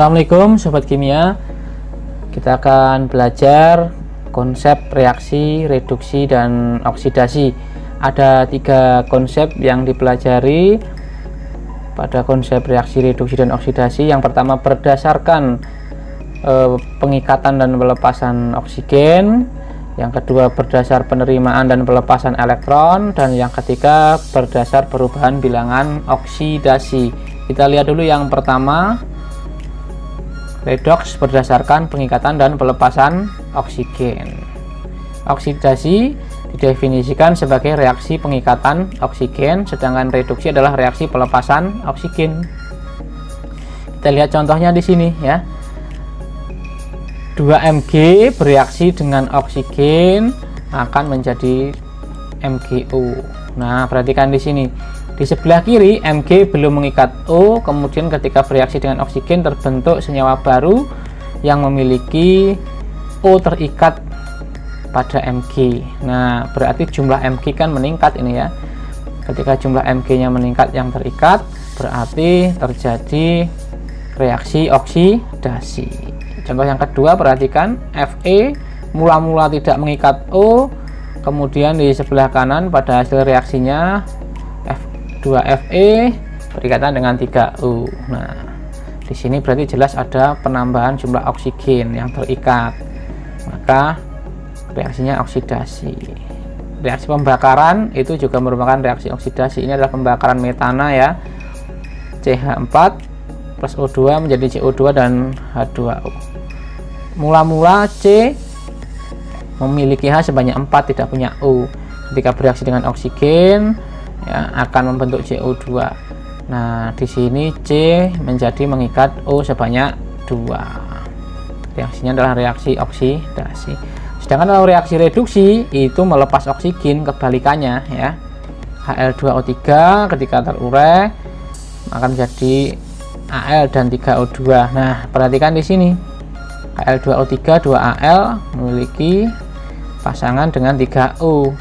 Assalamualaikum Sobat Kimia. Kita akan belajar konsep reaksi, reduksi, dan oksidasi. Ada 3 konsep yang dipelajari pada konsep reaksi, reduksi, dan oksidasi. Yang pertama berdasarkan pengikatan dan pelepasan oksigen. Yang kedua berdasar penerimaan dan pelepasan elektron. Dan yang ketiga berdasar perubahan bilangan oksidasi. Kita lihat dulu yang pertama, redoks berdasarkan pengikatan dan pelepasan oksigen. Oksidasi didefinisikan sebagai reaksi pengikatan oksigen, sedangkan reduksi adalah reaksi pelepasan oksigen. Kita lihat contohnya di sini ya. 2Mg bereaksi dengan oksigen akan menjadi MgO. Nah, perhatikan di sini. Di sebelah kiri Mg belum mengikat O, kemudian ketika bereaksi dengan oksigen terbentuk senyawa baru yang memiliki O terikat pada Mg. Nah, berarti jumlah Mg kan meningkat ini ya. Ketika jumlah Mg-nya meningkat yang terikat, berarti terjadi reaksi oksidasi. Contoh yang kedua, perhatikan Fe mula-mula tidak mengikat O, kemudian di sebelah kanan pada hasil reaksinya 2Fe berikatan dengan 3O. Nah, di sini berarti jelas ada penambahan jumlah oksigen yang terikat. Maka reaksinya oksidasi. Reaksi pembakaran itu juga merupakan reaksi oksidasi. Ini adalah pembakaran metana ya. CH4 plus O2 menjadi CO2 dan H2O. Mula-mula C memiliki H sebanyak 4, tidak punya O. Ketika bereaksi dengan oksigen ya, akan membentuk CO2. Nah, di sini C menjadi mengikat O sebanyak 2. Reaksinya adalah reaksi oksidasi. Sedangkan kalau reaksi reduksi itu melepas oksigen, kebalikannya ya. Al2O3 ketika terurai akan menjadi Al dan 3O2. Nah, perhatikan di sini. Al2O3 2Al memiliki pasangan dengan 3O.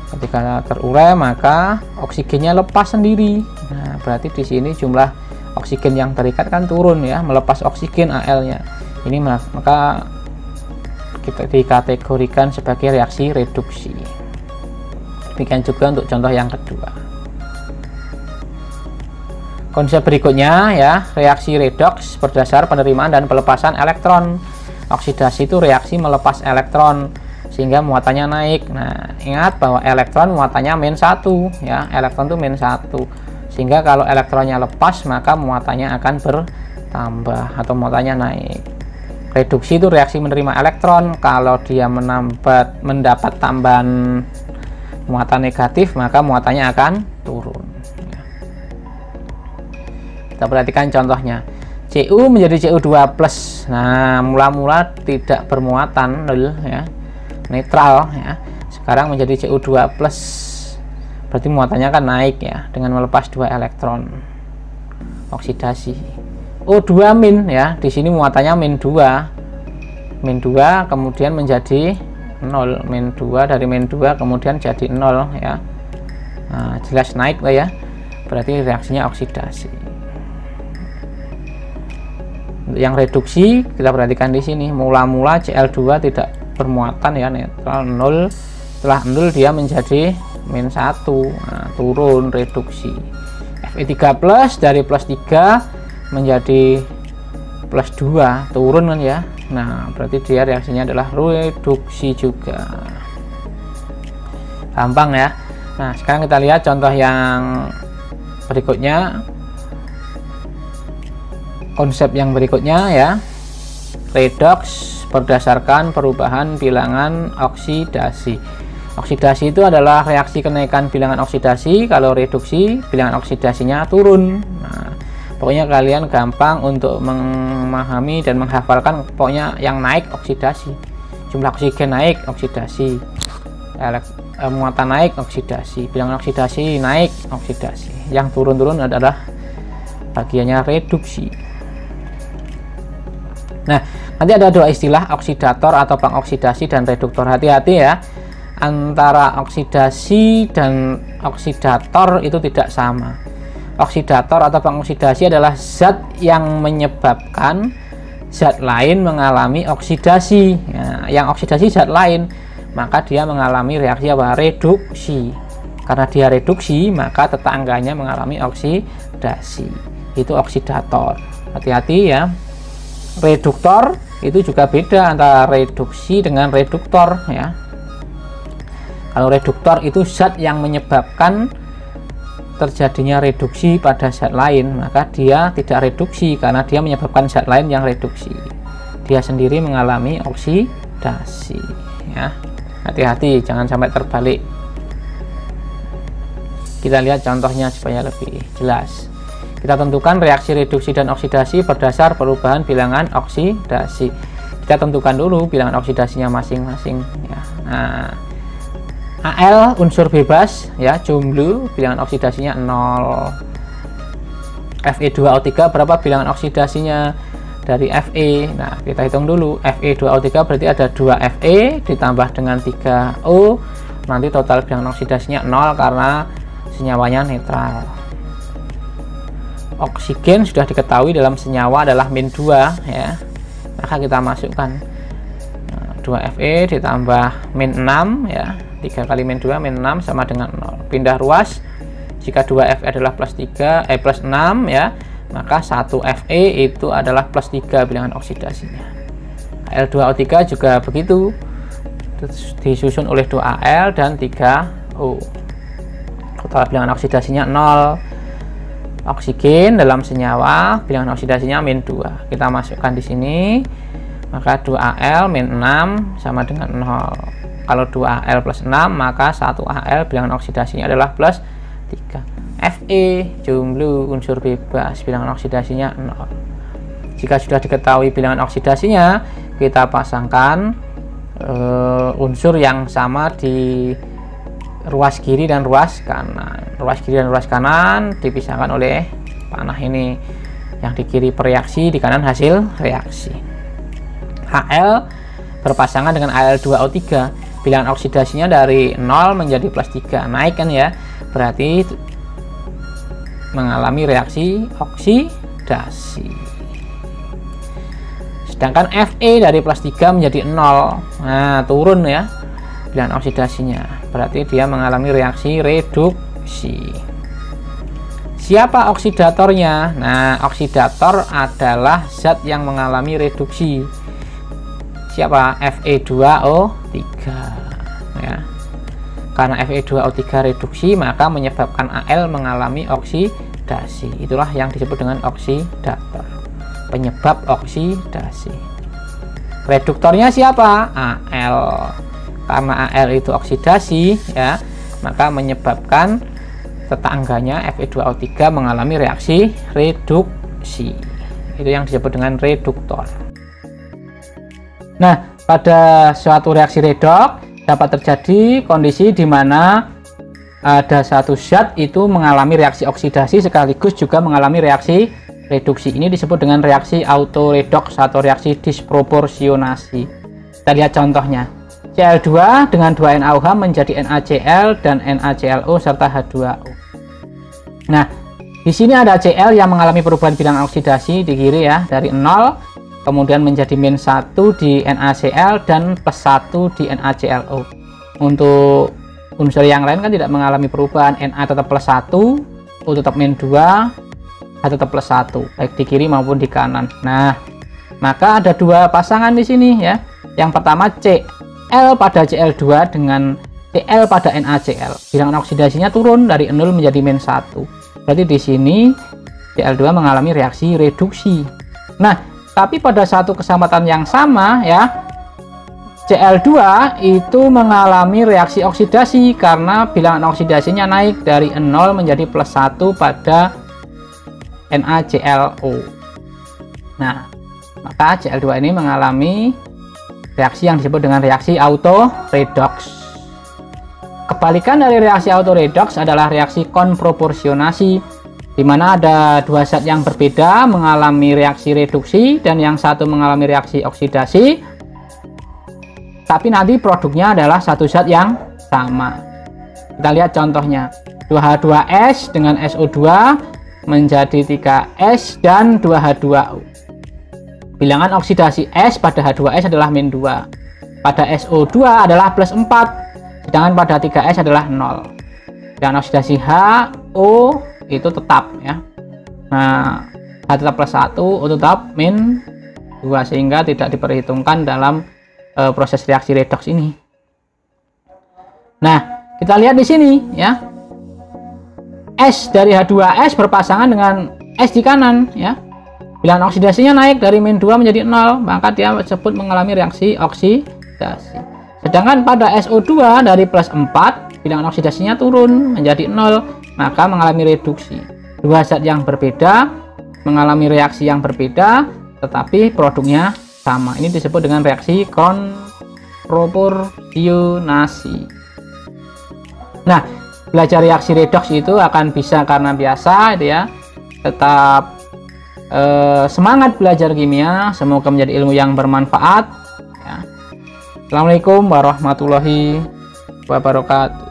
Ketika terurai maka oksigennya lepas sendiri. Nah, berarti di sini jumlah oksigen yang terikat kan turun ya, melepas oksigen Al-nya. Ini maka kita dikategorikan sebagai reaksi reduksi. Demikian juga untuk contoh yang kedua. Konsep berikutnya ya, reaksi redoks berdasar penerimaan dan pelepasan elektron. Oksidasi itu reaksi melepas elektron sehingga muatannya naik. Nah, ingat bahwa elektron muatannya -1 ya, elektron itu -1, sehingga kalau elektronnya lepas maka muatannya akan bertambah atau muatannya naik. Reduksi itu reaksi menerima elektron, kalau dia mendapat tambahan muatan negatif maka muatannya akan turun ya. Kita perhatikan contohnya. Cu menjadi Cu2+. Nah, mula-mula tidak bermuatan nol ya, netral ya, sekarang menjadi Cu2+, berarti muatannya kan naik ya dengan melepas 2 elektron. Oksidasi. O2- ya, di sini muatannya -2 kemudian menjadi 0, -2 dari -2 kemudian jadi 0 ya. Nah, jelas naik lah ya, berarti reaksinya oksidasi. Untuk yang reduksi kita perhatikan di sini, mula-mula Cl2 tidak bermuatan ya, netral 0, setelah 0 dia menjadi -1. Nah, turun, reduksi. Fe3+ dari +3 menjadi +2, turun kan ya. Nah, berarti dia reaksinya adalah reduksi juga. Gampang ya. Nah, sekarang kita lihat contoh yang berikutnya. Konsep yang berikutnya ya, redoks berdasarkan perubahan bilangan oksidasi. Oksidasi itu adalah reaksi kenaikan bilangan oksidasi, kalau reduksi bilangan oksidasinya turun. Nah, pokoknya kalian gampang untuk memahami dan menghafalkan, pokoknya yang naik oksidasi, jumlah oksigen naik oksidasi, muatan naik oksidasi, bilangan oksidasi naik oksidasi, yang turun-turun adalah bagiannya reduksi. Nah, nanti ada 2 istilah, oksidator atau pengoksidasi dan reduktor. Hati-hati ya, antara oksidasi dan oksidator itu tidak sama. Oksidator atau pengoksidasi adalah zat yang menyebabkan zat lain mengalami oksidasi. Nah, yang oksidasi zat lain, maka dia mengalami reaksi apa? Reduksi. Karena dia reduksi, maka tetangganya mengalami oksidasi. Itu oksidator. Hati-hati ya. Reduktor itu juga beda antara reduksi dengan reduktor ya. Kalau reduktor itu zat yang menyebabkan terjadinya reduksi pada zat lain, maka dia tidak reduksi karena dia menyebabkan zat lain yang reduksi. Dia sendiri mengalami oksidasi ya. Hati-hati jangan sampai terbalik. Kita lihat contohnya supaya lebih jelas. Kita tentukan reaksi reduksi dan oksidasi berdasar perubahan bilangan oksidasi. Kita tentukan dulu bilangan oksidasinya masing-masing ya. Nah, Al unsur bebas ya, jomblo, bilangan oksidasinya 0. Fe2O3 berapa bilangan oksidasinya dari Fe? Nah, kita hitung dulu. Fe2O3 berarti ada 2 Fe ditambah dengan 3O. Nanti total bilangan oksidasinya 0 karena senyawanya netral. Oksigen sudah diketahui dalam senyawa adalah -2 ya. Maka kita masukkan 2 Fe ditambah -6 ya. 3 kali -2 -6 sama dengan 0. Pindah ruas, jika 2 Fe adalah plus 6 ya, maka 1 Fe itu adalah plus 3 bilangan oksidasinya. Al2O3 juga begitu, disusun oleh 2 Al dan 3O. Total bilangan oksidasinya 0. Oksigen dalam senyawa bilangan oksidasinya -2. Kita masukkan di sini, maka 2Al -6 sama dengan 0. Kalau 2Al plus 6, maka 1Al bilangan oksidasinya adalah plus 3. Fe, jomblo, unsur bebas, bilangan oksidasinya 0. Jika sudah diketahui bilangan oksidasinya, kita pasangkan unsur yang sama di ruas kiri dan ruas kanan. Ruas kiri dan ruas kanan dipisahkan oleh panah ini. Yang di kiri pereaksi, di kanan hasil reaksi. Al berpasangan dengan Al2O3. Bilangan oksidasinya dari 0 menjadi plus 3, naik kan ya, berarti mengalami reaksi oksidasi. Sedangkan Fe dari plus 3 menjadi 0, nah turun ya bilangan oksidasinya, berarti dia mengalami reaksi reduksi. Siapa oksidatornya? Nah, oksidator adalah zat yang mengalami reduksi. Siapa? Fe2O3 ya. Karena Fe2O3 reduksi, maka menyebabkan Al mengalami oksidasi. Itulah yang disebut dengan oksidator, penyebab oksidasi. Reduktornya siapa? Al. Karena Al itu oksidasi ya, maka menyebabkan tetangganya Fe2O3 mengalami reaksi reduksi. Itu yang disebut dengan reduktor. Nah, pada suatu reaksi redoks dapat terjadi kondisi di mana ada satu zat itu mengalami reaksi oksidasi sekaligus juga mengalami reaksi reduksi. Ini disebut dengan reaksi autoredoks atau reaksi disproporsionasi. Kita lihat contohnya. Cl2 dengan 2 NaOH menjadi NaCl dan NaClO serta H2O. Nah, di sini ada Cl yang mengalami perubahan bilangan oksidasi di kiri ya, dari 0 kemudian menjadi -1 di NaCl dan +1 di NaClO. Untuk unsur yang lain kan tidak mengalami perubahan, Na tetap +1, O tetap -2, H tetap +1, baik di kiri maupun di kanan. Nah, maka ada dua pasangan di sini ya. Yang pertama Cl pada Cl2 dengan Cl pada NaCl. Bilangan oksidasinya turun dari 0 menjadi -1. Berarti di sini Cl2 mengalami reaksi reduksi. Nah, tapi pada satu kesempatan yang sama ya, Cl2 itu mengalami reaksi oksidasi karena bilangan oksidasinya naik dari 0 menjadi +1 pada NaClO. Nah, maka Cl2 ini mengalami reaksi yang disebut dengan reaksi autoredoks. Kebalikan dari reaksi autoredoks adalah reaksi konproporsionasi, di mana ada dua zat yang berbeda mengalami reaksi reduksi dan yang satu mengalami reaksi oksidasi, tapi nanti produknya adalah satu zat yang sama. Kita lihat contohnya. 2H2S dengan SO2 menjadi 3S dan 2H2O. Bilangan oksidasi S pada H2S adalah min 2. Pada SO2 adalah plus 4. Sedangkan pada 3S adalah 0. Dan oksidasi HO itu tetap ya. Nah, H tetap plus 1, O tetap min 2, sehingga tidak diperhitungkan dalam proses reaksi redoks ini. Nah, kita lihat di sini ya. S dari H2S berpasangan dengan S di kanan ya. Bilangan oksidasinya naik dari min 2 menjadi 0, maka dia tersebut mengalami reaksi oksidasi. Sedangkan pada SO2 dari plus 4, bilangan oksidasinya turun menjadi 0, maka mengalami reduksi. Dua zat yang berbeda mengalami reaksi yang berbeda, tetapi produknya sama. Ini disebut dengan reaksi proporsionasi. Nah, belajar reaksi redoks itu akan bisa karena biasa itu ya. Tetap semangat belajar kimia, semoga menjadi ilmu yang bermanfaat ya. Assalamualaikum warahmatullahi wabarakatuh.